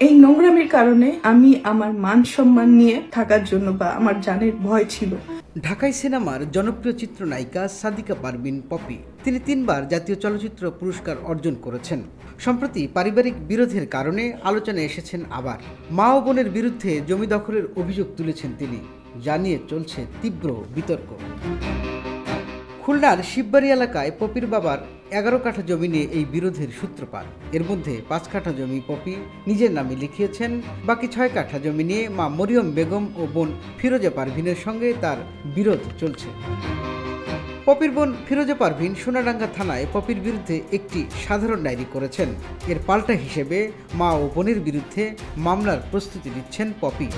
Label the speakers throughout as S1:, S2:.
S1: এই নোংরামির কারণে আমি আমার মান সম্মান নিয়ে থাকার জন্য বা আমার জানের ভয় ছিল।
S2: ঢাকাই সিনেমার জনপ্রিয় চিত্রনায়িকা সাদিকা পারভিন পপি, তিনি 3 বার জাতীয় চলচ্চিত্র পুরস্কার অর্জন করেছেন। সম্প্রতি পারিবারিক বিরোধের কারণে আলোচনায় এসেছেন আবার। মা ও বোনের বিরুদ্ধে জমি দখলের অভিযোগ তুলেছেন তিনি, জানিয়ে চলছে তীব্র বিতর্ক। খুলনার শিববাড়ি এলাকায় পপির বাবার 11 কাঠা জমি নিয়ে এই বিরোধের সূত্রপাত। এর মধ্যে 5 কাঠা জমি পপি নিজের নামে লিখিয়েছেন, বাকি 6 কাঠা জমি নিয়ে মা মরিয়ম বেগম ও বোন ফিরোজা পারভিনের সঙ্গে তার বিরোধ চলছে। পপির বোন ফিরোজা পারভিন সোনাডাঙ্গা থানায় পপির বিরুদ্ধে একটি সাধারণ ডায়েরি করেছেন। এর পাল্টা হিসেবে মা ও বোনের বিরুদ্ধে মামলার প্রস্তুতি নিচ্ছেন পপি।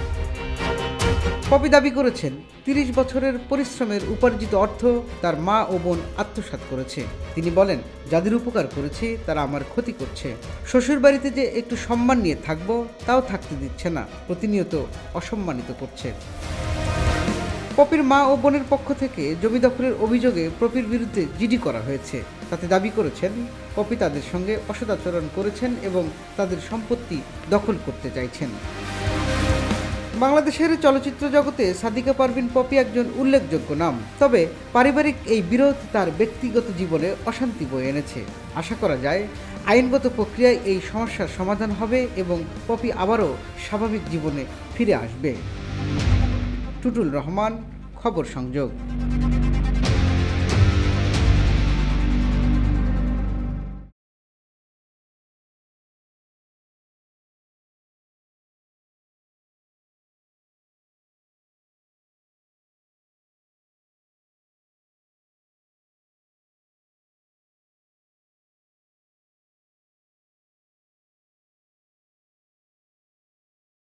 S2: পপি দাবি করেছেন 30 বছরের পরিশ্রমের উপার্জিত অর্থ তার মা ও বোন আত্মসাৎ করেছে। তিনি বলেন, যাদের উপকার করেছি তারা আমার ক্ষতি করছে। শ্বশুর বাড়িতে যে একটু সম্মান নিয়ে থাকবো তাও থাকতে দিচ্ছে না, প্রতিনিয়ত অসম্মানিত করছে। পপির মা ও বোনের পক্ষ থেকে জমি দখলের অভিযোগে পপির বিরুদ্ধে জিডি করা হয়েছে। তাতে দাবি করেছেন পপি তাদের সঙ্গে অসদাচরণ করেছেন এবং তাদের সম্পত্তি দখল করতে চাইছেন। বাংলাদেশের চলচ্চিত্র জগতে সাদিকা পারভিন পপি একজন উল্লেখযোগ্য নাম। তবে পারিবারিক এই বিরোধ তার ব্যক্তিগত জীবনে অশান্তি বয়ে এনেছে। আশা করা যায় আইনগত প্রক্রিয়ায় এই সমস্যার সমাধান হবে এবং পপি আবারও স্বাভাবিক জীবনে ফিরে আসবে। টুটুল রহমান, খবর সংযোগ।